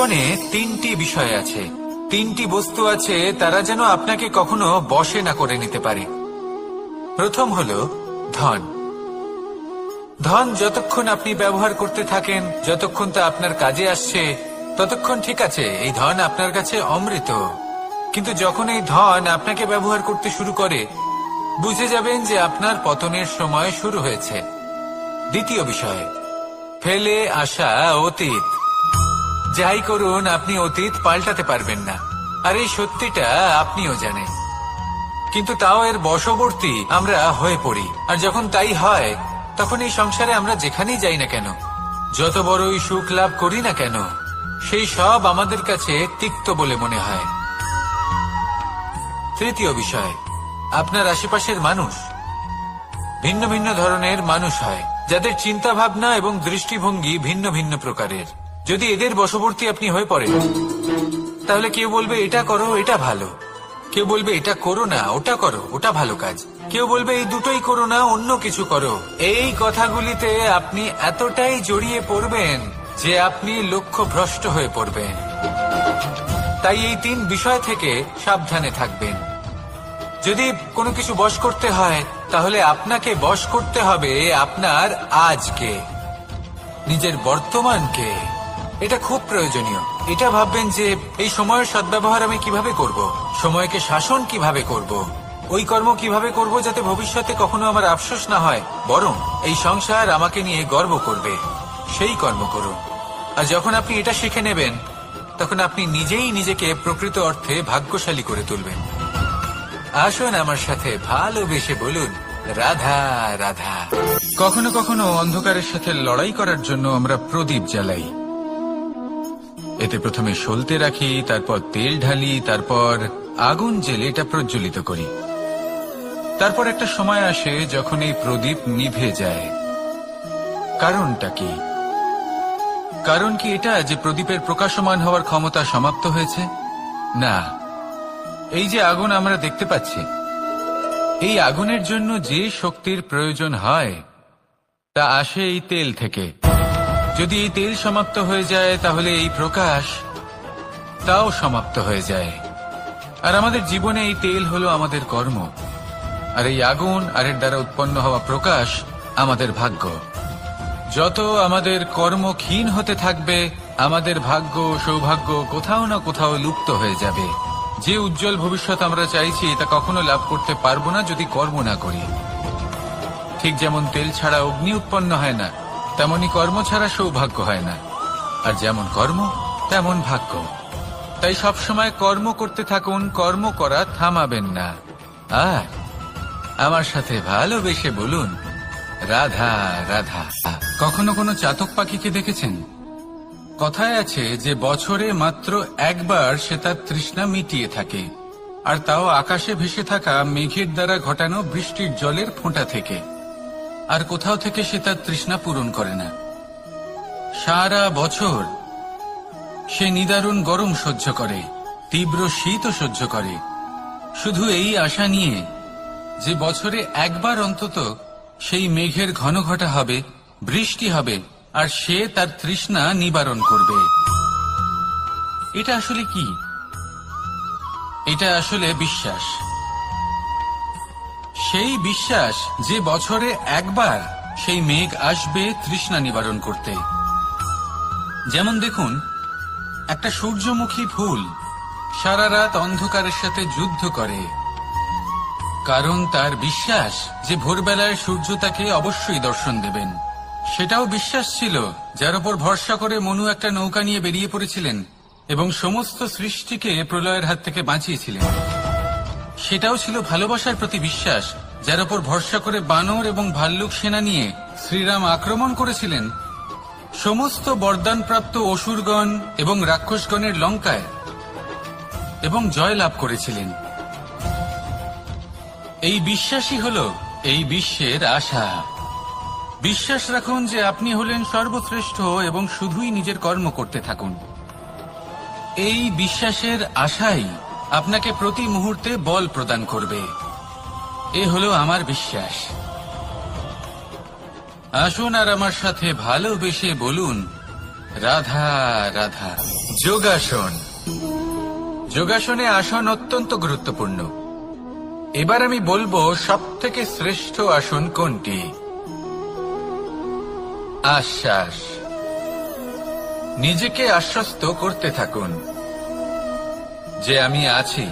জীবনে তিনটি বিষয় আছে, তিনটি বস্তু আছে, তারা যেন আপনাকে কখনো বশে না করে নিতে পারে। প্রথম হলো ধন। ধন যতক্ষণ আপনি ব্যবহার করতে থাকেন, যতক্ষণ তা আপনার কাজে আসছে, ততক্ষণ ঠিক আছে, এই ধন আপনার কাছে অমৃত। কিন্তু যখন এই ধন আপনাকে ব্যবহার করতে শুরু করে, বুঝে যাবেন যে আপনার পতনের সময় শুরু হয়েছে। দ্বিতীয় বিষয়, ফেলে আসা অতীত। যাই করুন, আপনি অতীত পাল্টাতে পারবেন না, আর এই সত্যিটা আপনিও জানেন। কিন্তু তাও এর বশবর্তী আমরা হয়ে পড়ি, আর যখন তাই হয়, তখন এই সংসারে আমরা যেখানেই যাই না কেন, যত বড়ই সুখ লাভ করি না কেন, সেই সব আমাদের কাছে তিক্ত বলে মনে হয়। তৃতীয় বিষয়, আপনার আশেপাশের মানুষ ভিন্ন ভিন্ন ধরনের মানুষ হয়, যাদের চিন্তা ভাবনা এবং দৃষ্টিভঙ্গি ভিন্ন ভিন্ন প্রকারের। যদি এদের বশবর্তী আপনি হয়ে পড়েন, তাহলে কেউ বলবে এটা করো, এটা ভালো। কেউ বলবে এটা করো না, ওটা করো, ওটা ভালো কাজ। কেউ বলবে এই দুটোই করো না, অন্য কিছু করো। এই কথাগুলিতে আপনি এতটাই জড়িয়ে পড়বেন যে আপনি লক্ষ্য ভ্রষ্ট হয়ে পড়বেন। তাই এই তিন বিষয় থেকে সাবধানে থাকবেন। যদি কোনো কিছু বশ করতে হয়, তাহলে আপনাকে বশ করতে হবে আপনার আজকে, নিজের বর্তমানকে। এটা খুব প্রয়োজনীয়। এটা ভাববেন যে এই সময়ের সদ্ব্যবহার আমি কিভাবে করব, সময়কে শাসন কিভাবে করব, ওই কর্ম কিভাবে করব যাতে ভবিষ্যতে কখনো আমার আফসোস না হয়, বরং এই সংসার আমাকে নিয়ে গর্ব করবে, সেই কর্ম করুন। আর যখন আপনি এটা শিখে নেবেন, তখন আপনি নিজেই নিজেকে প্রকৃত অর্থে ভাগ্যশালী করে তুলবেন। আসুন আমার সাথে ভালোবেসে বলুন, রাধা রাধা। কখনো কখনো অন্ধকারের সাথে লড়াই করার জন্য আমরা প্রদীপ জ্বালাই। এতে প্রথমে সলতে রাখি, তারপর তেল ঢালি, তারপর আগুন জেলে এটা প্রজ্বলিত করি। তারপর একটা সময় আসে যখন এই প্রদীপ নিভে যায়। কারণটা কি? কারণ কি এটা যে প্রদীপের প্রকাশমান হওয়ার ক্ষমতা সমাপ্ত হয়েছে? না, এই যে আগুন আমরা দেখতে পাচ্ছি, এই আগুনের জন্য যে শক্তির প্রয়োজন হয় তা আসে এই তেল থেকে। যদি এই তেল সমাপ্ত হয়ে যায়, তাহলে এই প্রকাশ তাও সমাপ্ত হয়ে যায়। আর আমাদের জীবনে এই তেল হলো আমাদের কর্ম, আর এই আগুন আর এর দ্বারা উৎপন্ন হওয়া প্রকাশ আমাদের ভাগ্য। যত আমাদের কর্ম ক্ষীণ হতে থাকবে, আমাদের ভাগ্য সৌভাগ্য কোথাও না কোথাও লুপ্ত হয়ে যাবে। যে উজ্জ্বল ভবিষ্যৎ আমরা চাইছি, তা কখনো লাভ করতে পারবো না যদি কর্ম না করি। ঠিক যেমন তেল ছাড়া অগ্নি উৎপন্ন হয় না, তেমনি কর্ম ছাড়া সৌভাগ্য হয় না। আর যেমন কর্ম তেমন ভাগ্য। তাই সবসময় কর্ম করতে থাকুন, কর্ম করা থামাবেন না। আর আমার সাথে ভালোবেসে বলুন, রাধা রাধা। কখনো কোনো চাতক পাখিকে দেখেছেন? কথায় আছে যে বছরে মাত্র একবার সে তার তৃষ্ণা মিটিয়ে থাকে, আর তাও আকাশে ভেসে থাকা মেঘের দ্বারা ঘটানো বৃষ্টির জলের ফোঁটা থেকে। আর কোথাও থেকে সে তার তৃষ্ণা পূরণ করে না। সারা বছর সে নিদারুণ গরম সহ্য করে, তীব্র শীতও সহ্য করে, শুধু এই আশা নিয়ে যে বছরে একবার অন্তত সেই মেঘের ঘন ঘটা হবে, বৃষ্টি হবে, আর সে তার তৃষ্ণা নিবারণ করবে। এটা আসলে কি? এটা আসলে বিশ্বাস। সেই বিশ্বাস যে বছরে একবার সেই মেঘ আসবে তৃষ্ণা নিবারণ করতে। যেমন দেখুন, একটা সূর্যমুখী ফুল সারা রাত অন্ধকারের সাথে যুদ্ধ করে, কারণ তার বিশ্বাস যে ভোরবেলায় সূর্য তাকে অবশ্যই দর্শন দেবেন। সেটাও বিশ্বাস ছিল যার উপর ভরসা করে মনু একটা নৌকা নিয়ে বেরিয়ে পড়েছিলেন এবং সমস্ত সৃষ্টিকে প্রলয়ের হাত থেকে বাঁচিয়েছিলেন। সেটাও ছিল ভালোবাসার প্রতি বিশ্বাস, যার উপর ভরসা করে বানর এবং ভাল্লুক সেনা নিয়ে শ্রীরাম আক্রমণ করেছিলেন সমস্ত বরদানপ্রাপ্ত অসুরগণ এবং রাক্ষসগণের লঙ্কায় এবং জয় লাভ করেছিলেন। এই বিশ্বাসই হল এই বিশ্বের আশা। বিশ্বাস রাখুন যে আপনি হলেন সর্বশ্রেষ্ঠ এবং শুধুই নিজের কর্ম করতে থাকুন। এই বিশ্বাসের আশাই আপনাকে প্রতি মুহূর্তে বল প্রদান করবে। এ হলো আমার বিশ্বাস। আসুন আর আমার সাথে ভালোবেসে বলুন, রাধা রাধা। যোগাসন। যোগাসনে আসন অত্যন্ত গুরুত্বপূর্ণ। এবার আমি বলবো সবথেকে শ্রেষ্ঠ আসন কোনটি। আশ্বাস। নিজেকে আশ্বস্ত করতে থাকুন যে আমি আছি,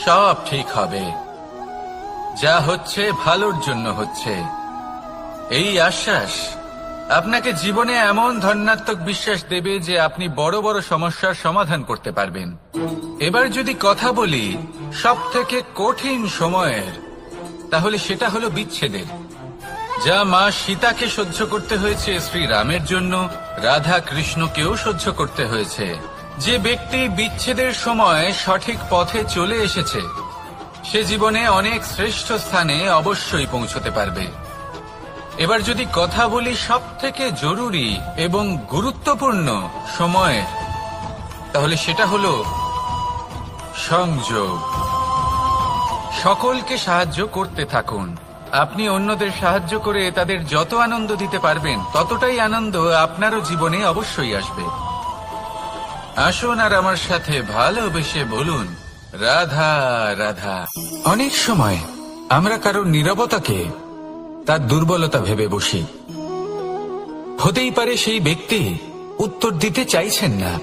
সব ঠিক হবে, যা হচ্ছে ভালোর জন্য হচ্ছে। এই আশ্বাস আপনাকে জীবনে এমন ধনাত্মক বিশ্বাস দেবে যে আপনি বড় বড় সমস্যার সমাধান করতে পারবেন। এবার যদি কথা বলি সবথেকে কঠিন সময়ের, তাহলে সেটা হলো বিচ্ছেদের। যা মা সীতাকে সহ্য করতে হয়েছে শ্রীরামের জন্য, রাধা কৃষ্ণকেও সহ্য করতে হয়েছে। যে ব্যক্তি বিচ্ছেদের সময় সঠিক পথে চলে এসেছে, সে জীবনে অনেক শ্রেষ্ঠ স্থানে অবশ্যই পৌঁছতে পারবে। এবার যদি কথা বলি সবথেকে জরুরি এবং গুরুত্বপূর্ণ সময়ের, তাহলে সেটা হলো সংযোগ। সকলকে সাহায্য করতে থাকুন। আপনি অন্যদের সাহায্য করে তাদের যত আনন্দ দিতে পারবেন, ততটাই আনন্দ আপনারও জীবনে অবশ্যই আসবে। আসুন আর আমার সাথে ভালোবেসে বলুন রাধা রাধা। অনেক সময় আমরা কারোর নীরবতাকে তার দুর্বলতা ভেবে বসি। হতেই পারে সেই ব্যক্তি উত্তর দিতে চাইছেন না,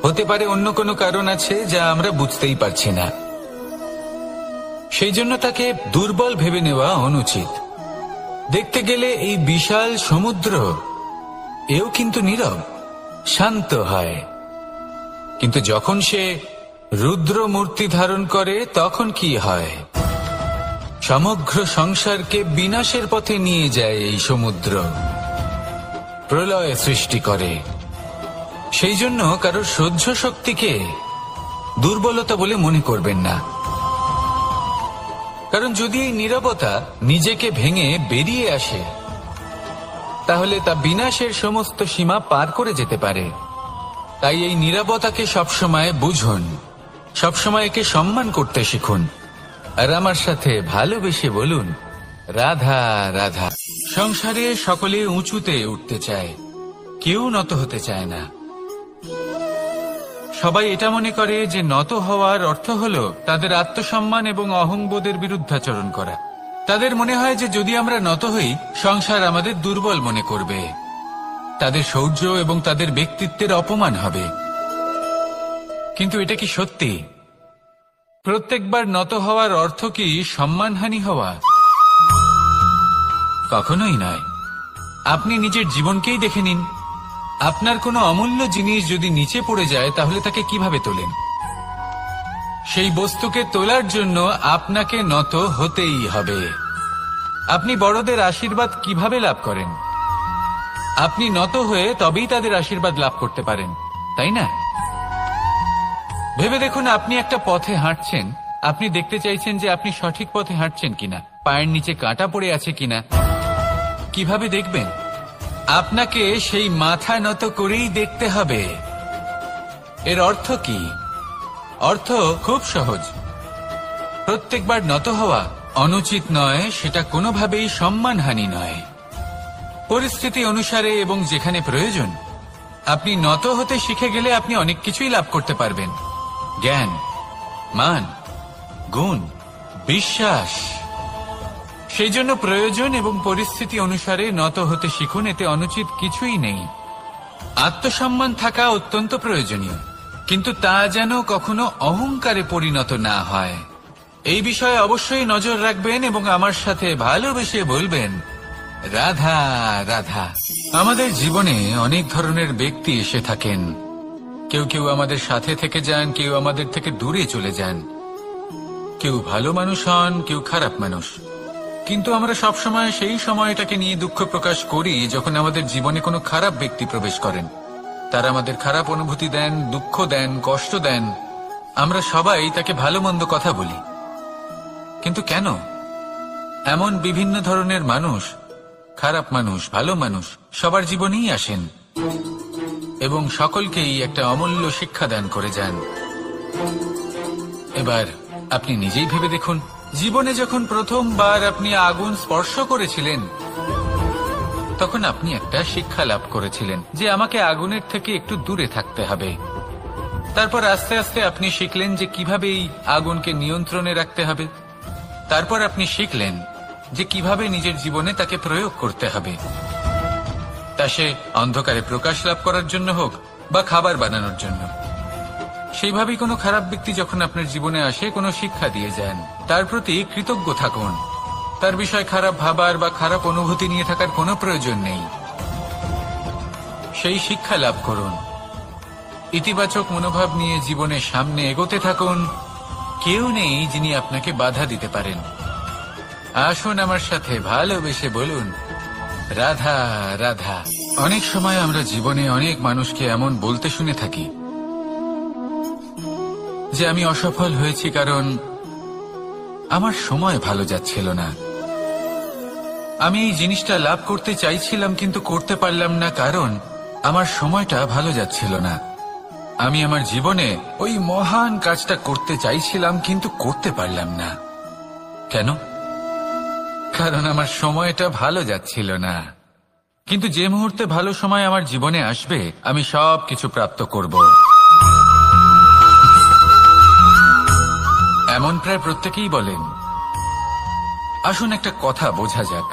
হতে পারে অন্য কোনো কারণ আছে যা আমরা বুঝতেই পারছি না। সেই জন্য তাকে দুর্বল ভেবে নেওয়া অনুচিত। দেখতে গেলে এই বিশাল সমুদ্র এও কিন্তু নীরব, শান্ত হয়। কিন্তু যখন সে রুদ্র মূর্তি ধারণ করে তখন কি হয়? সমগ্র সংসারকে বিনাশের পথে নিয়ে যায় এই সমুদ্র, প্রলয় সৃষ্টি করে। সেই জন্য কারোর সহ্য শক্তিকে দুর্বলতা বলে মনে করবেন না, কারণ যদি এই নীরবতা নিজেকে ভেঙে বেরিয়ে আসে, তাহলে তা বিনাশের সমস্ত সীমা পার করে যেতে পারে। তাই এই নীরবতাকে সবসময় বুঝুন, সবসময় একে সম্মান করতে শিখুন, আর আমার সাথে ভালোবেসে বলুন রাধা রাধা। সংসারে সকলে উঁচুতে উঠতে চায়, কেউ নত হতে চায় না। সবাই এটা মনে করে যে নত হওয়ার অর্থ হলো তাদের আত্মসম্মান এবং অহংবোধের বিরুদ্ধাচরণ করা। তাদের মনে হয় যে যদি আমরা নত হই, সংসার আমাদের দুর্বল মনে করবে, তাদের শৌর্য এবং তাদের ব্যক্তিত্বের অপমান হবে। কিন্তু এটা কি সত্যি? প্রত্যেকবার নত হওয়ার অর্থ কি সম্মানহানি হওয়া? কখনোই নয়। আপনি নিজের জীবনকেই দেখে নিন। আপনার কোনো অমূল্য জিনিস যদি নিচে পড়ে যায়, তাহলে তাকে কিভাবে তোলেন? সেই বস্তুকে তোলার জন্য আপনাকে নত হতেই হবে। আপনি বড়দের আশীর্বাদ কিভাবে লাভ করেন? আপনি নত হয়ে তবেই তাদের আশীর্বাদ লাভ করতে পারেন, তাই না? ভেবে দেখুন, আপনি একটা পথে হাঁটছেন, আপনি দেখতে চাইছেন যে আপনি সঠিক পথে হাঁটছেন কিনা, পায়ের নিচে কাঁটা পড়ে আছে কিনা। কিভাবে দেখবেন? আপনাকে সেই মাথা নত করেই দেখতে হবে। এর অর্থ কি? অর্থ খুব সহজ। প্রত্যেকবার নত হওয়া অনুচিত নয়, সেটা কোনোভাবেই সম্মানহানি নয়। পরিস্থিতি অনুসারে এবং যেখানে প্রয়োজন, আপনি নত হতে শিখে গেলে আপনি অনেক কিছুই লাভ করতে পারবেন। জ্ঞান, মান, গুণ, বিশ্বাস। সেই জন্য প্রয়োজন এবং পরিস্থিতি অনুসারে নত হতে শিখুন, এতে অনুচিত কিছুই নেই। আত্মসম্মান থাকা অত্যন্ত প্রয়োজনীয়, কিন্তু তা যেন কখনো অহংকারে পরিণত না হয়। এই বিষয়ে অবশ্যই নজর রাখবেন এবং আমার সাথে ভালোবেসে বলবেন রাধা রাধা। আমাদের জীবনে অনেক ধরনের ব্যক্তি এসে থাকেন। কেউ কেউ আমাদের সাথে থেকে যান, কেউ আমাদের থেকে দূরে চলে যান। কেউ ভালো মানুষ হন, কেউ খারাপ মানুষ। কিন্তু আমরা সবসময় সেই সময়টাকে নিয়ে দুঃখ প্রকাশ করি যখন আমাদের জীবনে কোনো খারাপ ব্যক্তি প্রবেশ করেন। তারা আমাদের খারাপ অনুভূতি দেন, দুঃখ দেন, কষ্ট দেন। আমরা সবাই তাকে ভালো মন্দ কথা বলি। কিন্তু কেন? এমন বিভিন্ন ধরনের মানুষ, খারাপ মানুষ, ভালো মানুষ, সবার জীবনেই আসেন এবং সকলকেই একটা অমূল্য শিক্ষা দান করে যান। এবার আপনি নিজেই ভেবে দেখুন, জীবনে যখন প্রথমবার আপনি আগুন স্পর্শ করেছিলেন, তখন আপনি একটা শিক্ষা লাভ করেছিলেন যে আমাকে আগুনের থেকে একটু দূরে থাকতে হবে। তারপর আস্তে আস্তে আপনি শিখলেন যে কিভাবে এই আগুনকে নিয়ন্ত্রণে রাখতে হবে। তারপর আপনি শিখলেন যে কিভাবে নিজের জীবনে তাকে প্রয়োগ করতে হবে, তা সে অন্ধকারে প্রকাশ লাভ করার জন্য হোক বা খাবার বানানোর জন্য। সেইভাবেই কোনো খারাপ ব্যক্তি যখন আপনার জীবনে আসে কোনো শিক্ষা দিয়ে যান, তার প্রতি কৃতজ্ঞ থাকুন। তার বিষয় খারাপ ভাবার বা খারাপ অনুভূতি নিয়ে থাকার কোনো প্রয়োজন নেই। সেই শিক্ষা লাভ করুন, ইতিবাচক মনোভাব নিয়ে জীবনের সামনে এগোতে থাকুন। কেউ নেই যিনি আপনাকে বাধা দিতে পারেন। আসুন আমার সাথে ভালোবেসে বলুন, রাধা রাধা। অনেক সময় আমরা জীবনে অনেক মানুষকে এমন বলতে শুনে থাকি যে আমি অসফল হয়েছি কারণ আমার সময় ভালো যাচ্ছিল না। আমি এই জিনিসটা লাভ করতে চাইছিলাম কিন্তু করতে পারলাম না কারণ আমার সময়টা ভালো যাচ্ছিল না। আমি আমার জীবনে ওই মহান কাজটা করতে চাইছিলাম কিন্তু করতে পারলাম না। কেন? কারণ আমার সময়টা ভালো যাচ্ছিল না। কিন্তু যে মুহূর্তে ভালো সময় আমার জীবনে আসবে আমি সব কিছু প্রাপ্ত করব। এমন প্রায় প্রত্যেকেই বলেন। আসুন একটা কথা বোঝা যাক।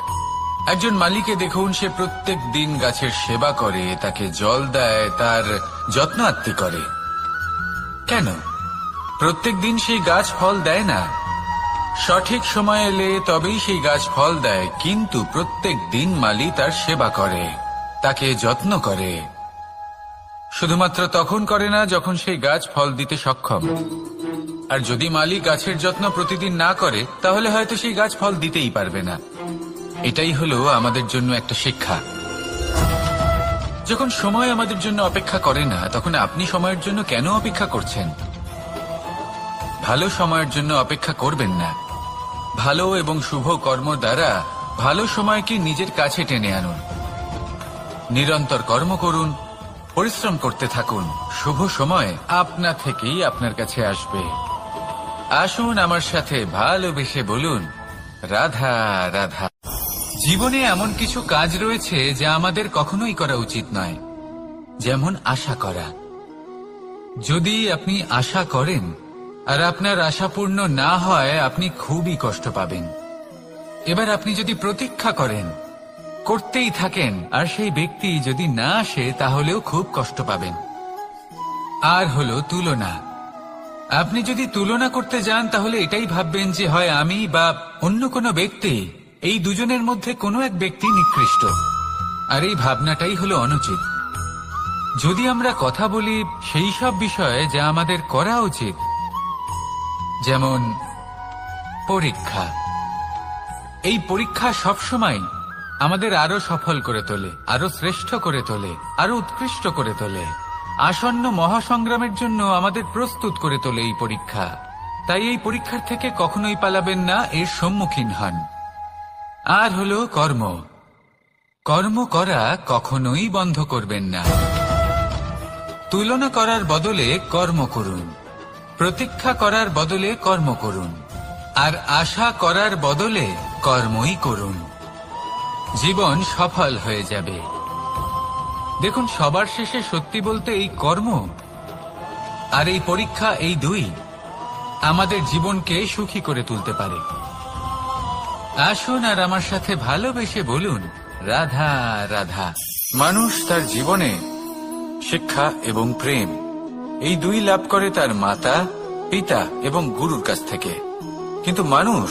একজন মালিকে দেখুন, সে প্রত্যেক দিন গাছের সেবা করে, তাকে জল দেয়, তার যত্ন আত্তি করে। কেন? প্রত্যেক দিন সেই গাছ ফল দেয় না। সঠিক সময় এলে তবেই সেই গাছ ফল দেয়, কিন্তু প্রত্যেক দিন মালি তার সেবা করে, তাকে যত্ন করে। শুধুমাত্র তখন করে না যখন সেই গাছ ফল দিতে সক্ষম। আর যদি মালি গাছের যত্ন প্রতিদিন না করে তাহলে হয়তো সেই গাছ ফল দিতেই পারবে না। এটাই হলো আমাদের জন্য একটা শিক্ষা। যখন সময় আমাদের জন্য অপেক্ষা করে না তখন আপনি সময়ের জন্য কেন অপেক্ষা করছেন? ভালো সময়ের জন্য অপেক্ষা করবেন না। ভালো এবং শুভ কর্ম দ্বারা ভালো সময়কে নিজের কাছে টেনে আনুন। নিরন্তর কর্ম করুন, পরিশ্রম করতে থাকুন। শুভ সময় আপনা থেকেই আপনার কাছে আসবে। আসুন আমার সাথে ভালোবেসে বলুন, রাধা রাধা। জীবনে এমন কিছু কাজ রয়েছে যা আমাদের কখনোই করা উচিত নয়, যেমন আশা করা। যদি আপনি আশা করেন আর আপনার আশা পূর্ণ না হয় আপনি খুবই কষ্ট পাবেন। এবার আপনি যদি প্রতীক্ষা করেন, করতেই থাকেন, আর সেই ব্যক্তি যদি না আসে তাহলেও খুব কষ্ট পাবেন। আর হলো তুলনা। আপনি যদি তুলনা করতে যান তাহলে এটাই ভাববেন যে হয় আমি বা অন্য কোনো ব্যক্তি, এই দুজনের মধ্যে কোনো এক ব্যক্তি নিকৃষ্ট। আর এই ভাবনাটাই হলো অনুচিত। যদি আমরা কথা বলি সেই সব বিষয়ে যা আমাদের করা উচিত, যেমন পরীক্ষা। এই পরীক্ষা সবসময় আমাদের আরো সফল করে তোলে, আরো শ্রেষ্ঠ করে তোলে, আরো উৎকৃষ্ট করে তোলে। আসন্ন মহাসংগ্রামের জন্য আমাদের প্রস্তুত করে তোলে এই পরীক্ষা। তাই এই পরীক্ষার থেকে কখনোই পালাবেন না, এর সম্মুখীন হন। আর হলো কর্ম। কর্ম করা কখনোই বন্ধ করবেন না। তুলনা করার বদলে কর্ম করুন, প্রতীক্ষা করার বদলে কর্ম করুন, আর আশা করার বদলে কর্মই করুন। জীবন সফল হয়ে যাবে। দেখুন, সবার শেষে সত্যি বলতে এই কর্ম আর এই পরীক্ষা, এই দুই আমাদের জীবনকে সুখী করে তুলতে পারে। আসুন আর আমার সাথে ভালোবেসে বলুন, রাধা রাধা। মানুষ তার জীবনে শিক্ষা এবং প্রেম এই দুই লাভ করে তার মাতা, পিতা এবং গুরুর কাছ থেকে। কিন্তু মানুষ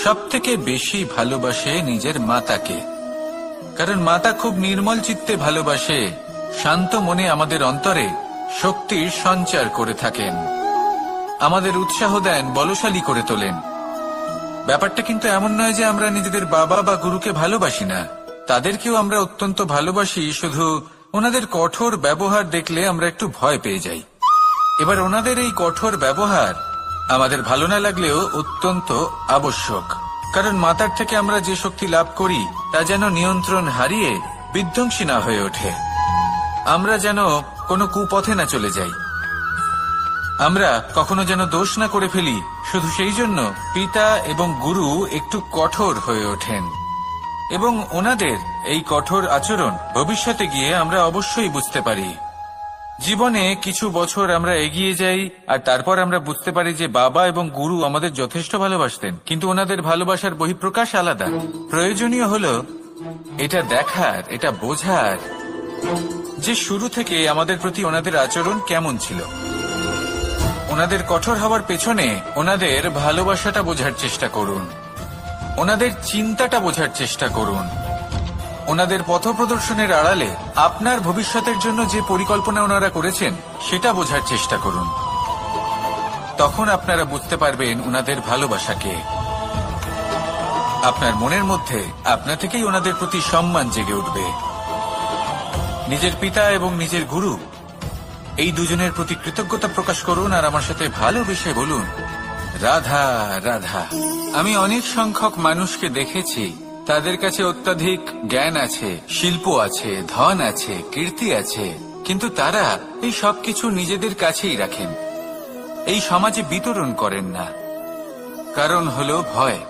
সবথেকে বেশি ভালোবাসে নিজের মাতাকে, কারণ মাতা খুব নির্মল চিত্তে ভালোবাসে, শান্ত মনে আমাদের অন্তরে শক্তির সঞ্চার করে থাকেন, আমাদের উৎসাহ দেন, বলশালী করে তোলেন। ব্যাপারটা কিন্তু এমন নয় যে আমরা নিজেদের বাবা বা গুরুকে ভালোবাসি না, তাদেরকেও আমরা অত্যন্ত ভালোবাসি, শুধু ওনাদের কঠোর ব্যবহার দেখলে আমরা একটু ভয় পেয়ে যাই। এবার ওনাদের এই কঠোর ব্যবহার আমাদের ভালো না লাগলেও অত্যন্ত আবশ্যক, কারণ মাতার থেকে আমরা যে শক্তি লাভ করি তা যেন নিয়ন্ত্রণ হারিয়ে বিধ্বংসী না হয়ে ওঠে, আমরা যেন কোনো কুপথে না চলে যাই, আমরা কখনো যেন দোষ না করে ফেলি। শুধু সেই জন্য পিতা এবং গুরু একটু কঠোর হয়ে ওঠেন এবং ওনাদের এই কঠোর আচরণ ভবিষ্যতে গিয়ে আমরা অবশ্যই বুঝতে পারি। জীবনে কিছু বছর আমরা এগিয়ে যাই আর তারপর আমরা বুঝতে পারি যে বাবা এবং গুরু আমাদের যথেষ্ট ভালোবাসতেন, কিন্তু ওনাদের ভালোবাসার বহিঃপ্রকাশ আলাদা। প্রয়োজনীয় হলো এটা দেখার, এটা বোঝার যে শুরু থেকে আমাদের প্রতি ওনাদের আচরণ কেমন ছিল। ওনাদের কঠোর হওয়ার পেছনে ওনাদের ভালোবাসাটা বোঝার চেষ্টা করুন, ওনাদের চিন্তাটা বোঝার চেষ্টা করুন, ওনাদের পথপ্রদর্শনের আড়ালে আপনার ভবিষ্যতের জন্য যে পরিকল্পনা ওনারা করেছেন সেটা বোঝার চেষ্টা করুন। তখন আপনারা বুঝতে পারবেন ওনাদের ভালোবাসাকে। আপনার মনের মধ্যে আপনা থেকেই ওনাদের প্রতি সম্মান জেগে উঠবে। নিজের পিতা এবং নিজের গুরু এই দুজনের প্রতি কৃতজ্ঞতা প্রকাশ করুন আর আমার সাথে ভালোবেসে বলুন, রাধা রাধা। আমি অনেক সংখ্যক মানুষকে দেখেছি, তাদের কাছে অত্যাধিক জ্ঞান আছে, শিল্প আছে, ধন আছে, কীর্তি আছে, কিন্তু তারা এই সবকিছু নিজেদের কাছেই রাখেন, এই সমাজে বিতরণ করেন না। কারণ হলো ভয়।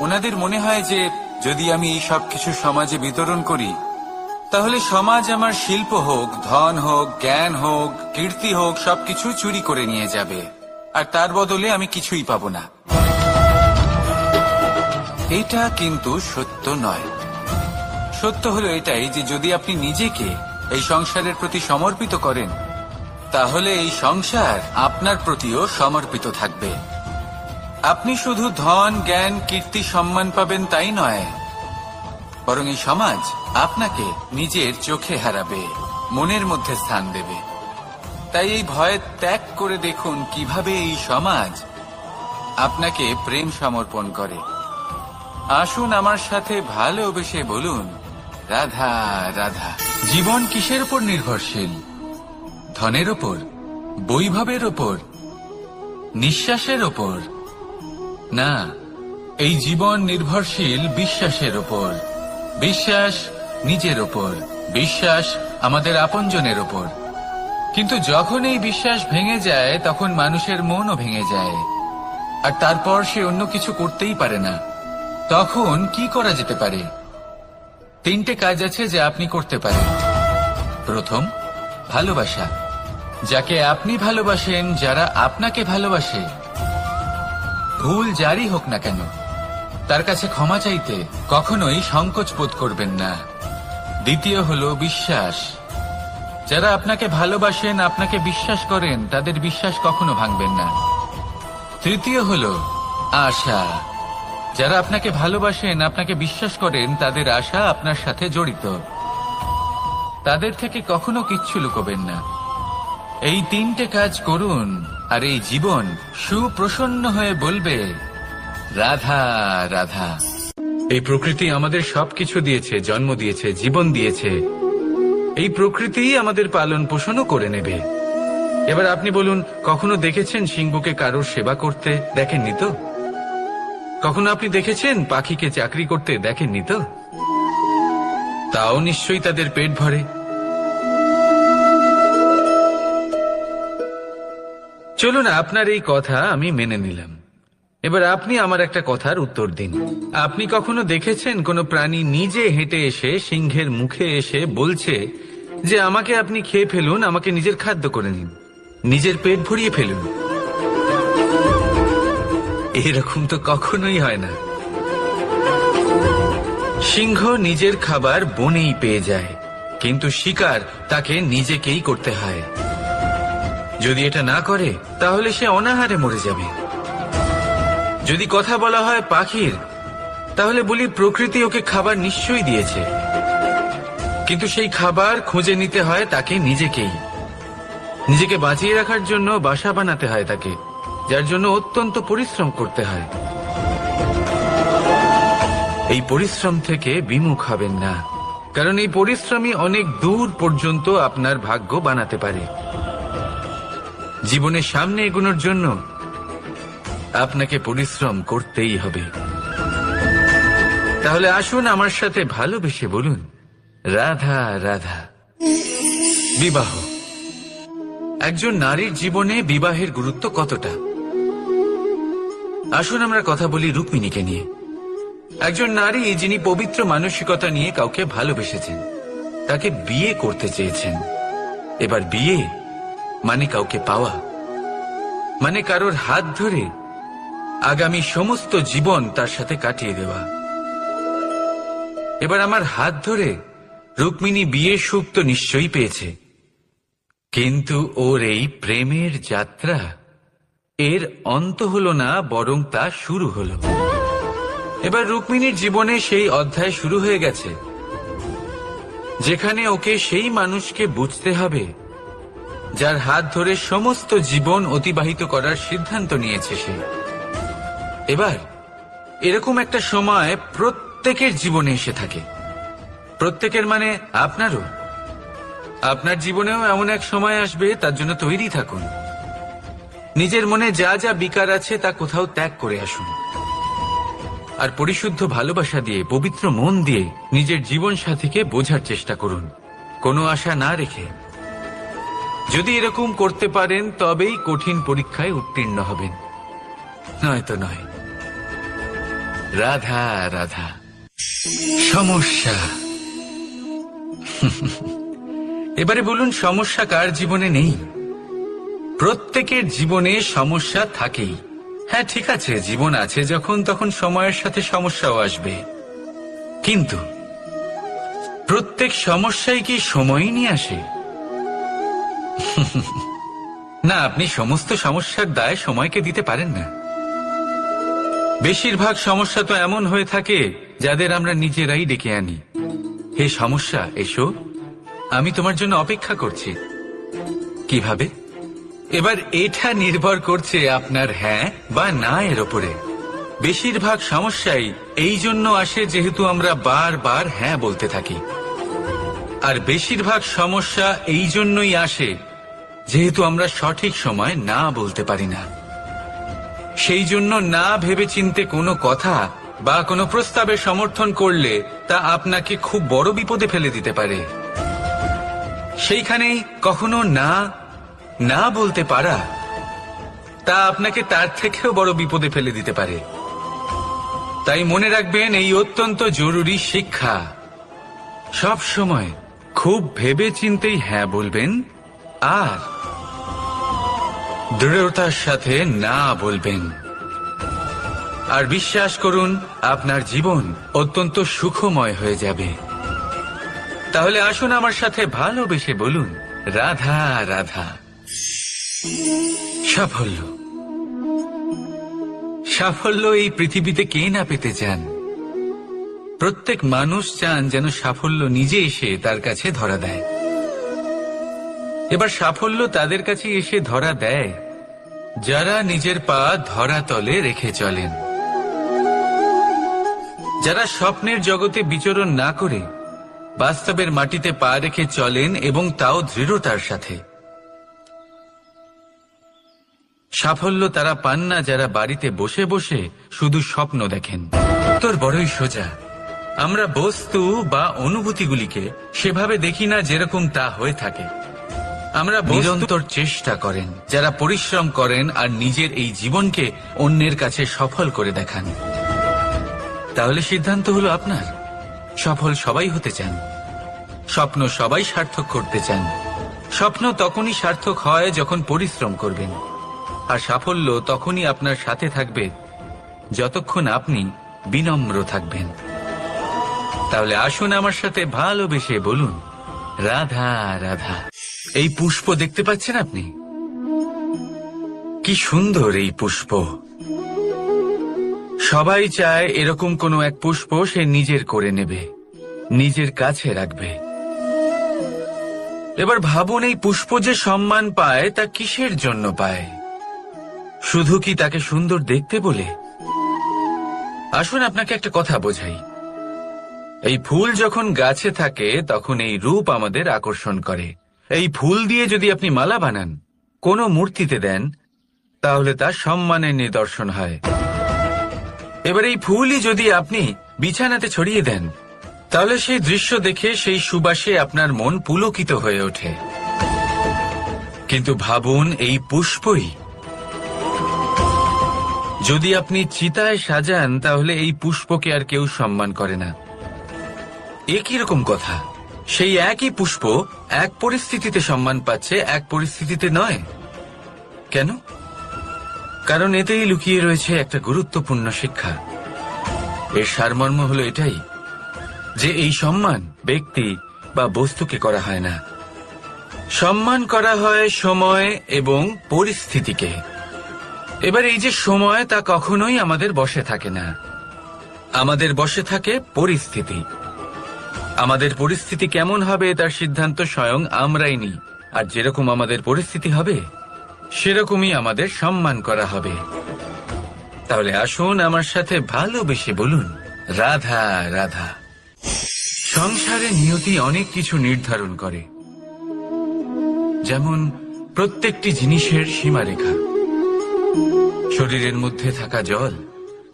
ওনাদের মনে হয় যে যদি আমি এই সবকিছু সমাজে বিতরণ করি তাহলে সমাজ আমার শিল্প হোক, ধন হোক, জ্ঞান হোক, কীর্তি হোক, সবকিছু চুরি করে নিয়ে যাবে আর তার বদলে আমি কিছুই পাবো না। এটা কিন্তু সত্য নয়। সত্য হলো এটাই যে যদি আপনি নিজেকে এই সংসারের প্রতি সমর্পিত করেন তাহলে এই সংসার আপনার প্রতিও সমর্পিত থাকবে। আপনি শুধু ধন, জ্ঞান, কীর্তি, সম্মান পাবেন তাই নয়, বরং এই সমাজ আপনাকে নিজের চোখে হারাবে, মনের মধ্যে স্থান দেবে। তাই এই ভয় ত্যাগ করে দেখুন কিভাবে এই সমাজ আপনাকে প্রেম সমর্পণ করে। আসুন আমার সাথে ভালোবেসে বলুন, রাধা রাধা। জীবন কিসের উপর নির্ভরশীল? ধনের ওপর, বৈভবের ওপর, নিঃশ্বাসের ওপর? না, এই জীবন নির্ভরশীল বিশ্বাসের ওপর। বিশ্বাস নিজের ওপর, বিশ্বাস আমাদের আপনজনের ওপর। কিন্তু যখন এই বিশ্বাস ভেঙে যায় তখন মানুষের মনও ভেঙে যায় আর তারপর সে অন্য কিছু করতেই পারে না। তখন কি করা যেতে পারে? 3টে কাজ আছে যা আপনি করতে পারেন। প্রথম, ভালোবাসা। যাকে আপনি ভালোবাসেন, যারা আপনাকে ভালোবাসে, ভুল যারই হোক না কেন, তার কাছে ক্ষমা চাইতে কখনোই সংকোচ বোধ করবেন না। দ্বিতীয় হলো বিশ্বাস। যারা আপনাকে ভালোবাসেন, আপনাকে বিশ্বাস করেন, তাদের বিশ্বাস কখনো ভাঙবেন না। তৃতীয় হলো আশা। যারা আপনাকে ভালোবাসেন, আপনাকে বিশ্বাস করেন, তাদের আশা আপনার সাথে জড়িত। তাদের থেকে কখনো কিচ্ছু লুকোবেন না। এই 3টে কাজ করুন আর এই জীবন সুপ্রসন্ন হয়ে বলবে, রাধা রাধা। এই প্রকৃতি আমাদের সবকিছু দিয়েছে, জন্ম দিয়েছে, জীবন দিয়েছে। এই প্রকৃতিই আমাদের পালন পোষণও করে নেবে। এবার আপনি বলুন, কখনো দেখেছেন সিংহকে কারোর সেবা করতে? দেখেননি তো? কখনো আপনি দেখেছেন পাখিকে চাকরি করতে? দেখেননি তো? তাও নিশ্চয়ই তাদের পেট ভরে। চলুন, আপনার এই কথা আমি মেনে নিলাম। এবার আপনি আমার একটা কথার উত্তর দিন। আপনি কখনো দেখেছেন কোনো প্রাণী নিজে হেঁটে এসে সিংহের মুখে এসে বলছে যে আমাকে আপনি খেয়ে ফেলুন, আমাকে নিজের খাদ্য করে নিন, নিজের পেট ভরিয়ে ফেলুন? এরকম তো কখনোই হয় না। সিংহ নিজের খাবার বনেই পেয়ে যায়, কিন্তু শিকার তাকে নিজেকেই করতে হয়। যদি এটা না করে তাহলে সে অনাহারে মরে যাবে। যদি কথা বলা হয় পাখির, তাহলে বলি প্রকৃতি ওকে খাবার নিশ্চয়ই দিয়েছে, কিন্তু সেই খাবার খুঁজে নিতে হয় তাকে নিজেকেই। নিজেকে বাঁচিয়ে রাখার জন্য বাসা বানাতে হয় তাকে, যার জন্য অত্যন্ত পরিশ্রম করতে হয়। এই পরিশ্রম থেকে বিমুখ হবেন না, কারণ এই পরিশ্রমই অনেক দূর পর্যন্ত আপনার ভাগ্য বানাতে পারে। জীবনের সামনে এগোনোর জন্য আপনাকে পরিশ্রম করতেই হবে। তাহলে আসুন আমার সাথে ভালোবেসে বলুন, রাধা রাধা। বিবাহ। একজন নারীর জীবনে বিবাহের গুরুত্ব কতটা? আসুন আমরা কথা বলি রুক্মিণীকে নিয়ে। একজন নারী যিনি পবিত্র মানসিকতা নিয়ে কাউকে ভালোবেসেছেন, তাকে বিয়ে করতে চেয়েছেন। এবার বিয়ে মানে কাউকে পাওয়া, মানে কারোর হাত ধরে আগামী সমস্ত জীবন তার সাথে কাটিয়ে দেওয়া। এবার আমার হাত ধরে রুক্মিণী বিয়ের সুখ তো নিশ্চয়ই পেয়েছে, কিন্তু ওর এই প্রেমের যাত্রা এর অন্ত হলো না, বরং তা শুরু হলো। এবার রুক্মিণীর জীবনে সেই অধ্যায় শুরু হয়ে গেছে যেখানে ওকে সেই মানুষকে বুঝতে হবে যার হাত ধরে সমস্ত জীবন অতিবাহিত করার সিদ্ধান্ত নিয়েছে সে। এবার এরকম একটা সময় প্রত্যেকের জীবনে এসে থাকে, প্রত্যেকের মানে আপনারও। আপনার জীবনেও এমন এক সময় আসবে, তার জন্য তৈরি থাকুন। নিজের মনে যা যা বিকার আছে তা কোথাও ত্যাগ করে আসুন, আর পরিশুদ্ধ ভালোবাসা দিয়ে, পবিত্র মন দিয়ে নিজের জীবন সাথীকে বোঝার চেষ্টা করুন, কোনো আশা না রেখে। যদি এরকম করতে পারেন তবেই কঠিন পরীক্ষায় উত্তীর্ণ হবেন, নয়তো নয়। রাধা রাধা। সমস্যা। এবারে বলুন, সমস্যা কার জীবনে নেই? প্রত্যেকের জীবনে সমস্যা থাকেই। হ্যাঁ ঠিক আছে, জীবন আছে যখন তখন সময়ের সাথে সমস্যাও আসবে, কিন্তু প্রত্যেক সমস্যাই কি সময়ই নিয়ে আসে? না, আপনি সমস্ত সমস্যার দায় সময়কে দিতে পারেন না। বেশিরভাগ সমস্যা তো এমন হয়ে থাকে যাদের আমরা নিজেরাই ডেকে আনি। হে সমস্যা, এসো, আমি তোমার জন্য অপেক্ষা করছি। কিভাবে? এবার এটা নির্ভর করছে আপনার হ্যাঁ বা না এর ওপরে। বেশিরভাগ সমস্যাই এই জন্য আসে যেহেতু আমরা বারবার হ্যাঁ বলতে থাকি, আর বেশিরভাগ সমস্যা এই জন্যই আসে যেহেতু আমরা সঠিক সময় না বলতে পারি না। সেই জন্য না ভেবে চিন্তে কোনো কথা বা কোনো প্রস্তাবে সমর্থন করলে তা আপনাকে খুব বড় বিপদে ফেলে দিতে পারে। সেইখানেই কখনো না না বলতে পারা তা আপনাকে তার থেকেও বড় বিপদে ফেলে দিতে পারে। তাই মনে রাখবেন এই অত্যন্ত জরুরি শিক্ষা, সব সময় খুব ভেবে চিন্তেই হ্যাঁ বলবেন আর দৃঢ়তার সাথে না বলবেন। আর বিশ্বাস করুন, আপনার জীবন অত্যন্ত সুখময় হয়ে যাবে। তাহলে আসুন আমার সাথে ভালোবেসে বলুন, রাধা রাধা। সাফল্য। সাফল্য এই পৃথিবীতে কে না পেতে চান? প্রত্যেক মানুষ চান যেন সাফল্য নিজে এসে তার কাছে ধরা দেয়। এবার সাফল্য তাদের কাছে এসে ধরা দেয় যারা নিজের পা ধরাতলে রেখে চলেন, যারা স্বপ্নের জগতে বিচরণ না করে বাস্তবের মাটিতে পা রেখে চলেন এবং তাও দৃঢ়তার সাথে। সাফল্য তারা পান না যারা বাড়িতে বসে বসে শুধু স্বপ্ন দেখেন। তোর বড়ই সোজা। আমরা বস্তু বা অনুভূতিগুলিকে সেভাবে দেখি না যেরকম তা হয়ে থাকে। আমরা নিরন্তর চেষ্টা করেন যারা পরিশ্রম করেন আর নিজের এই জীবনকে অন্যের কাছে সফল করে দেখান। তাহলে সিদ্ধান্ত হলো আপনার। সফল সবাই হতে চান, স্বপ্ন সবাই সার্থক করতে চান। স্বপ্ন তখনই সার্থক হয় যখন পরিশ্রম করবেন, আর সাফল্য তখনই আপনার সাথে থাকবে যতক্ষণ আপনি বিনম্র থাকবেন। তাহলে আসুন আমার সাথে ভালোবেসে বলুন, রাধা রাধা। এই পুষ্প দেখতে পাচ্ছেন আপনি? কি সুন্দর এই পুষ্প। সবাই চায় এরকম কোনো এক পুষ্প সে নিজের করে নেবে, নিজের কাছে রাখবে। এবার ভাবুন, এই পুষ্প যে সম্মান পায় তা কিসের জন্য পায়? শুধু কি তাকে সুন্দর দেখতে বলে? আসুন আপনাকে একটা কথা বোঝাই। এই ফুল যখন গাছে থাকে তখন এই রূপ আমাদের আকর্ষণ করে। এই ফুল দিয়ে যদি আপনি মালা বানান, কোনো মূর্তিতে দেন, তাহলে তা সম্মানের নিদর্শন হয়। এবার এই ফুলই যদি আপনি বিছানাতে ছড়িয়ে দেন, তাহলে সেই দৃশ্য দেখে সেই সুবাসে আপনার মন পুলকিত হয়ে ওঠে। কিন্তু ভাবুন, এই পুষ্পই যদি আপনি চিতায় সাজান তাহলে এই পুষ্পকে আর কেউ সম্মান করে না। এ কিরকম কথা? সেই একই পুষ্প এক পরিস্থিতিতে সম্মান পাচ্ছে, এক পরিস্থিতিতে নয়। কেন? কারণ এতেই লুকিয়ে রয়েছে একটা গুরুত্বপূর্ণ শিক্ষা। এর সারমর্ম হলো এটাই যে এই সম্মান ব্যক্তি বা বস্তুকে করা হয় না, সম্মান করা হয় সময় এবং পরিস্থিতিকে। এবার এই যে সময়, তা কখনোই আমাদের বশে থাকে না, আমাদের বশে থাকে পরিস্থিতি। আমাদের পরিস্থিতি কেমন হবে তার সিদ্ধান্ত স্বয়ং আমরাই নিই, আর যেরকম আমাদের পরিস্থিতি হবে সেরকমই আমাদের সম্মান করা হবে। তাহলে আসুন আমার সাথে ভালোবেসে বলুন, রাধা রাধা। সংসারে নিয়তি অনেক কিছু নির্ধারণ করে, যেমন প্রত্যেকটি জিনিসের সীমারেখা। শরীরের মধ্যে থাকা জল,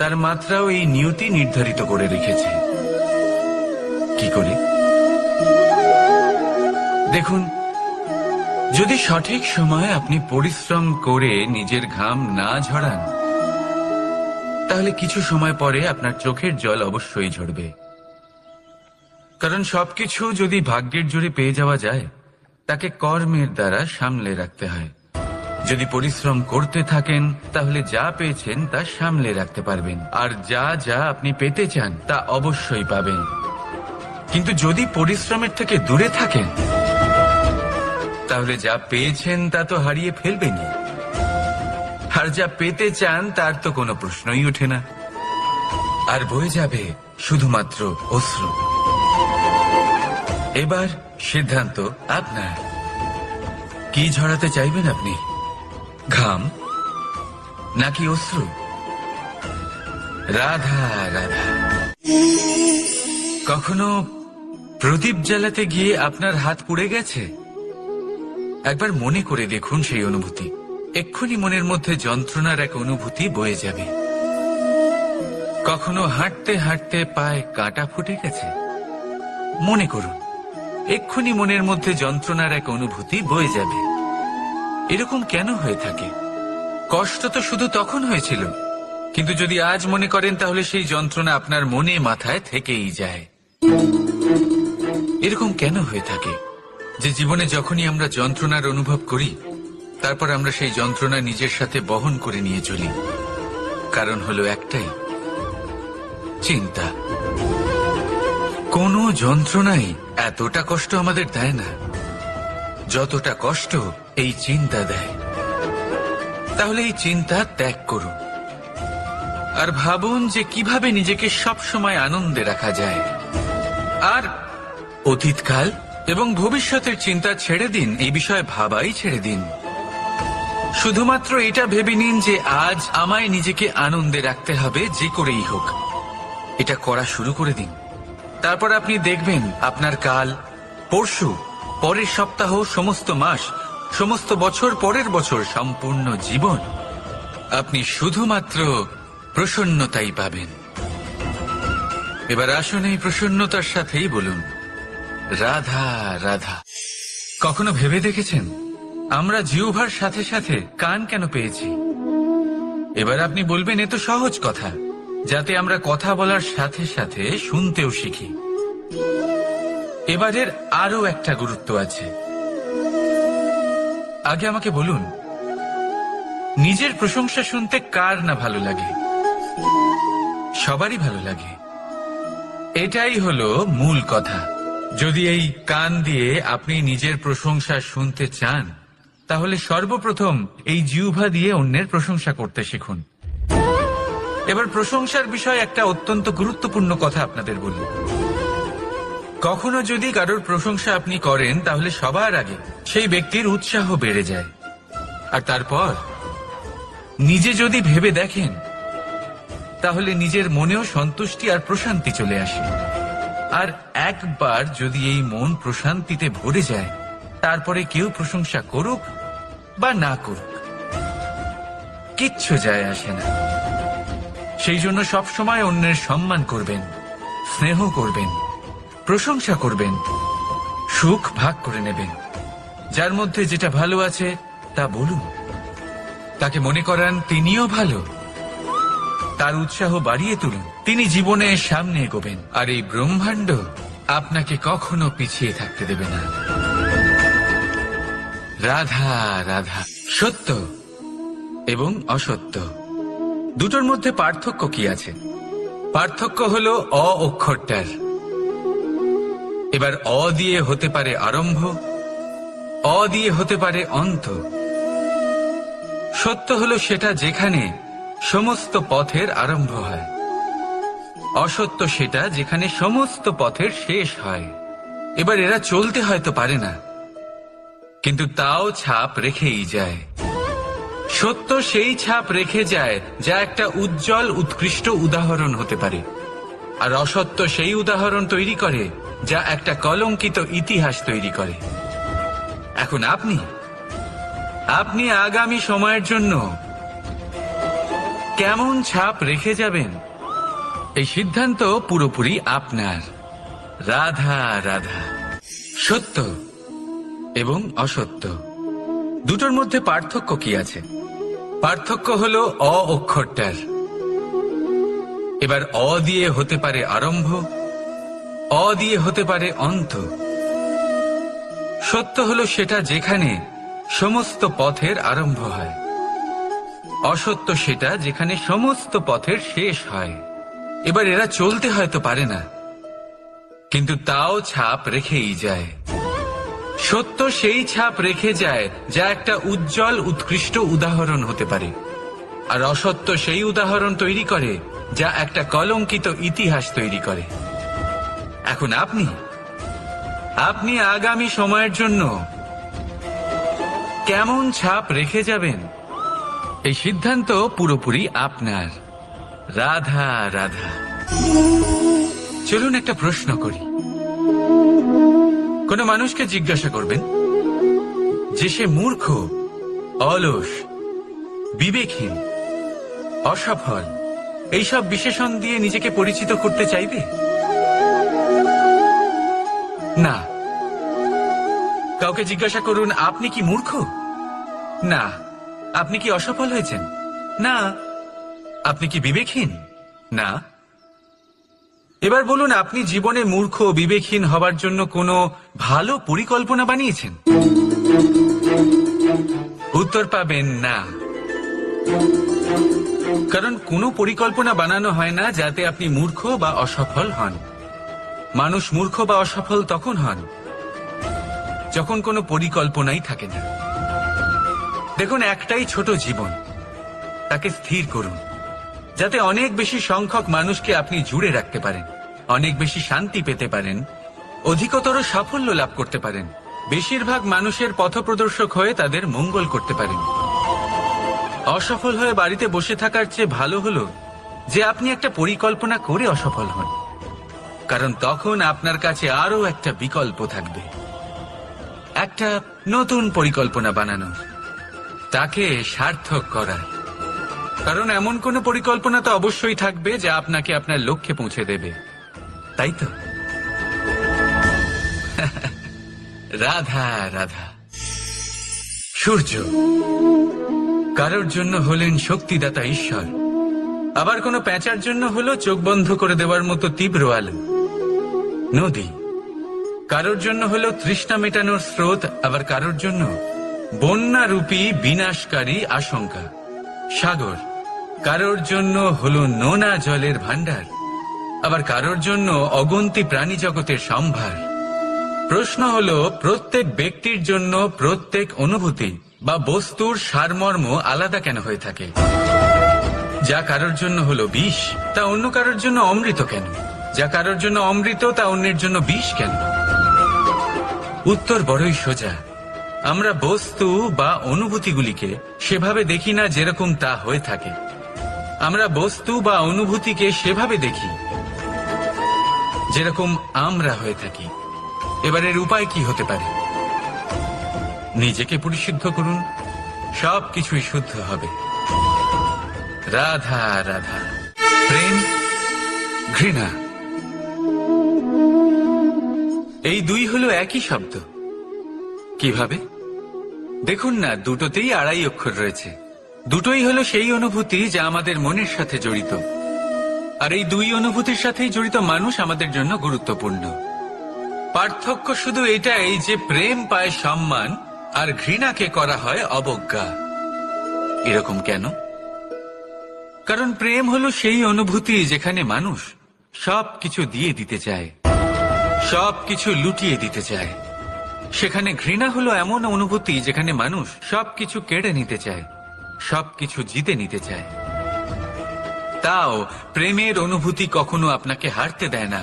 তার মাত্রাও এই নিয়তি নির্ধারিত করে রেখেছে। কি করে? দেখুন, যদি সঠিক সময়ে আপনি পরিশ্রম করে নিজের ঘাম না ঝরান, তাহলে কিছু সময় পরে আপনার চোখের জল অবশ্যই ঝরবে। কারণ সবকিছু যদি ভাগ্যের জোরে পেয়ে যাওয়া যায়, তাকে কর্মের দ্বারা সামলে রাখতে হয়। যদি পরিশ্রম করতে থাকেন তাহলে যা পেয়েছেন তা সামলে রাখতে পারবেন, আর যা যা আপনি পেতে চান তা অবশ্যই পাবেন। কিন্তু যদি পরিশ্রমের থেকে দূরে থাকেন, তাহলে যা পেয়েছেন তা তো হারিয়ে ফেলবেনই, আর যা পেতে চান তার তো কোনো প্রশ্নই ওঠে না, আর বয়ে যাবে শুধুমাত্র অশ্রু। এবার সিদ্ধান্ত আপনার। কি ঝরাতে চাইবেন আপনি? ঘাম নাকি অশ্রু? রাধা রাধা। কখনো প্রদীপ জ্বালাতে গিয়ে আপনার হাত পুড়ে গেছে? একবার মনে করে দেখুন সেই অনুভূতি। এক্ষুনি মনের মধ্যে যন্ত্রণার এক অনুভূতি বয়ে যাবে। কখনো হাঁটতে হাঁটতে পায়ে কাঁটা ফুটে গেছে? মনে করুন, এক্ষুনি মনের মধ্যে যন্ত্রণার এক অনুভূতি বয়ে যাবে। এরকম কেন হয়ে থাকে? কষ্ট তো শুধু তখন হয়েছিল, কিন্তু যদি আজ মনে করেন তাহলে সেই যন্ত্রণা আপনার মনে মাথায় থেকেই যায়। এরকম কেন হয়ে থাকে যে জীবনে যখনই আমরা যন্ত্রণার অনুভব করি, তারপর আমরা সেই যন্ত্রণা নিজের সাথে বহন করে নিয়ে চলি? কারণ হলো একটাই, চিন্তা। কোনো যন্ত্রণাই এতটা কষ্ট আমাদের দেয় না যতটা কষ্ট এই চিন্তা দেয়। তাহলে এই চিন্তা ত্যাগ করুন আর ভাবুন যে কিভাবে নিজেকে সবসময় আনন্দে রাখা যায়। আর অতীতকাল এবং ভবিষ্যতের চিন্তা ছেড়ে দিন, এই বিষয়ে ভাবাই ছেড়ে দিন। শুধুমাত্র এটা ভেবে নিন যে আজ আমায় নিজেকে আনন্দে রাখতে হবে, যে করেই হোক। এটা করা শুরু করে দিন। তারপর আপনি দেখবেন আপনার কাল, পরশু, পরের সপ্তাহ, সমস্ত মাস, সমস্ত বছর, পরের বছর, সম্পূর্ণ জীবন আপনি শুধুমাত্র প্রসন্নতাই পাবেন। এবার আসুন এই প্রসন্নতার সাথেই বলুন, রাধা রাধা। কখনো ভেবে দেখেছেন আমরা জিহ্বার সাথে সাথে কান কেন পেয়েছি? এবার আপনি বলবেন, এ তো সহজ কথা, যাতে আমরা কথা বলার সাথে সাথে শুনতেও শিখি। এবারের আরো একটা গুরুত্ব আছে। আগে আমাকে বলুন, নিজের প্রশংসা শুনতে কার না ভালো লাগে? সবারই ভালো লাগে। এটাই হলো মূল কথা। যদি এই কান দিয়ে আপনি নিজের প্রশংসা শুনতে চান, তাহলে সর্বপ্রথম এই জিহ্বা দিয়ে অন্যের প্রশংসা করতে শিখুন। এবার প্রশংসার বিষয়ে একটা অত্যন্ত গুরুত্বপূর্ণ কথা আপনাদের বলি। কখনো যদি কারোর প্রশংসা আপনি করেন, তাহলে সবার আগে সেই ব্যক্তির উৎসাহ বেড়ে যায়, আর তারপর নিজে যদি ভেবে দেখেন, তাহলে নিজের মনেও সন্তুষ্টি আর প্রশান্তি চলে আসে। আর একবার যদি এই মন প্রশান্তিতে ভরে যায়, তারপরে কেউ প্রশংসা করুক বা না করুক, কিচ্ছু যায় আসে না। সেই জন্য সবসময় অন্যের সম্মান করবেন, স্নেহ করবেন, প্রশংসা করবেন, সুখ ভাগ করে নেবেন। যার মধ্যে যেটা ভালো আছে তা বলুন, তাকে মনে করান তিনিও ভালো, তার উৎসাহ বাড়িয়ে তুলুন। তিনি জীবনের সামনে এগোবেন, আর এই ব্রহ্মাণ্ড আপনাকে কখনো পিছিয়ে থাকতে দেবে না। রাধা রাধা। সত্য এবং অসত্য দুটোর মধ্যে পার্থক্য কি আছে? পার্থক্য হলো অ অক্ষরটার। এবার অ দিয়ে হতে পারে আরম্ভ, অ দিয়ে হতে পারে অন্ত। সত্য হলো সেটা যেখানে সমস্ত পথের আরম্ভ হয়, অসত্য সেটা যেখানে সমস্ত পথের শেষ হয়। এবার এরা চলতে হয়তো পারে না, কিন্তু তাও ছাপ রেখেই যায়। সত্য সেই ছাপ রেখে যায় যা একটা উজ্জ্বল উৎকৃষ্ট উদাহরণ হতে পারে, আর অসত্য সেই উদাহরণ তৈরি করে যা একটা কলঙ্কিত ইতিহাস তৈরি করে। এখন আপনি আগামী সময়ের জন্য কেমন ছাপ রেখে যাবেন, এই সিদ্ধান্ত পুরোপুরি আপনার। রাধা রাধা। সত্য এবং অসত্য দুটোর মধ্যে পার্থক্য কি আছে? পার্থক্য হলো অ অক্ষরটার। এবার অ দিয়ে হতে পারে আরম্ভ, অ দিয়ে হতে পারে অন্ত। সত্য হলো সেটা যেখানে সমস্ত পথের আরম্ভ হয়, অসত্য সেটা যেখানে সমস্ত পথের শেষ হয়। এবার এরা চলতে হয়তো পারে না, কিন্তু তাও ছাপ রেখেই যায়। সত্য সেই ছাপ রেখে যায় যা একটা উজ্জ্বল উৎকৃষ্ট উদাহরণ হতে পারে, আর অসত্য সেই উদাহরণ তৈরি করে যা একটা কলঙ্কিত ইতিহাস তৈরি করে। এখন আপনি আগামী সময়ের জন্য কেমন ছাপ রেখে যাবেন, এই সিদ্ধান্ত পুরোপুরি আপনার। রাধা রাধা। চলুন একটা প্রশ্ন করি। কোন মানুষকে জিজ্ঞাসা করবেন যে সে মূর্খ, অলস, বিবেকহীন, অসফল এইসব বিশেষণ দিয়ে নিজেকে পরিচিত করতে চাইবে? না। কাউকে জিজ্ঞাসা করুন আপনি কি মূর্খ? না। আপনি কি অসফল হয়েছেন? না। আপনি কি বিবেকহীন? না। এবার বলুন আপনি জীবনে মূর্খ বিবেকহীন হবার জন্য কোনো ভালো পরিকল্পনা বানিয়েছেন? উত্তর পাবেন না। কারণ কোনো পরিকল্পনা বানানো হয় না যাতে আপনি মূর্খ বা অসফল হন। মানুষ মূর্খ বা অসফল তখন হন যখন কোনো পরিকল্পনাই থাকে না। দেখুন, একটাই ছোট জীবন, তাকে স্থির করুন যাতে অনেক বেশি সংখ্যক মানুষকে আপনি জুড়ে রাখতে পারেন, অনেক বেশি শান্তি পেতে পারেন, অধিকতর সাফল্য লাভ করতে পারেন, বেশিরভাগ মানুষের পথপ্রদর্শক হয়ে তাদের মঙ্গল করতে পারেন। অসফল হয়ে বাড়িতে বসে থাকার চেয়ে ভালো হলো যে আপনি একটা পরিকল্পনা করে অসফল হন, কারণ তখন আপনার কাছে আরো একটা বিকল্প থাকবে, একটা নতুন পরিকল্পনা বানানোর, তাকে সার্থক করার। কারণ এমন কোন পরিকল্পনা তো অবশ্যই থাকবে যা আপনাকে আপনার লক্ষ্যে পৌঁছে দেবে, তাই তো? রাধা রাধা। সূর্য কারোর জন্য হলেন শক্তিদাতা ঈশ্বর, আবার কোনো প্যাঁচার জন্য হলো চোখ বন্ধ করে দেওয়ার মতো তীব্র আলো। নদী কারোর জন্য হলো তৃষ্ণা মেটানোর স্রোত, আবার কারোর জন্য বন্যারূপী বিনাশকারী আশঙ্কা। সাগর কারোর জন্য হলো নোনা জলের ভান্ডার, আবার কারোর জন্য অগন্তি প্রাণী জগতের সম্ভার। প্রশ্ন হলো প্রত্যেক ব্যক্তির জন্য প্রত্যেক অনুভূতি বা বস্তুর সারমর্ম আলাদা কেন হয়ে থাকে? যা কারোর জন্য হলো বিষ তা অন্য কারোর জন্য অমৃত কেন? যা কারোর জন্য অমৃত তা অন্যের জন্য বিষ কেন? উত্তর বড়ই সোজা। আমরা বস্তু বা অনুভূতিগুলিকে সেভাবে দেখি না যেরকম তা হয়ে থাকে। আমরা বস্তু বা অনুভূতিকে সেভাবে দেখি যেরকম আমরা হয়ে থাকি। এবার এর উপায় কি হতে পারে? নিজেকে পরিশুদ্ধ করুন, সবকিছুই শুদ্ধ হবে। রাধা রাধা। প্রেম, ঘৃণা, এই দুই হলো একই শব্দ। কিভাবে? দেখুন না, দুটোতেই 2.5 অক্ষর রয়েছে। দুটোই হলো সেই অনুভূতি যা আমাদের মনের সাথে জড়িত। আর এই দুই অনুভূতির সাথেই জড়িত মানুষ আমাদের জন্য গুরুত্বপূর্ণ। পার্থক্য শুধু এটাই যে প্রেম পায় সম্মান আর ঘৃণাকে করা হয় অবজ্ঞা। এরকম কেন? কারণ প্রেম হলো সেই অনুভূতি যেখানে মানুষ সবকিছু দিয়ে দিতে চায়, সবকিছু লুটিয়ে দিতে চায়। সেখানে ঘৃণা হলো এমন অনুভূতি যেখানে মানুষ সবকিছু কেড়ে নিতে চায়, সবকিছু জিতে নিতে চায়। তাও প্রেমের অনুভূতি কখনো আপনাকে হারতে দেয় না,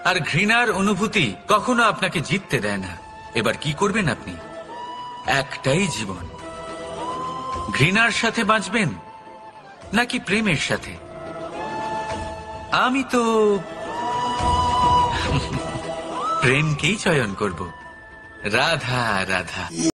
আর ঘৃণার অনুভূতি কখনো আপনাকে জিততে দেয় না। এবার কি করবেন আপনি? একটাই জীবন, ঘৃণার সাথে বাঁচবেন নাকি প্রেমের সাথে? আমি তো প্রেমকেই চয়ন করব। রাধা রাধা।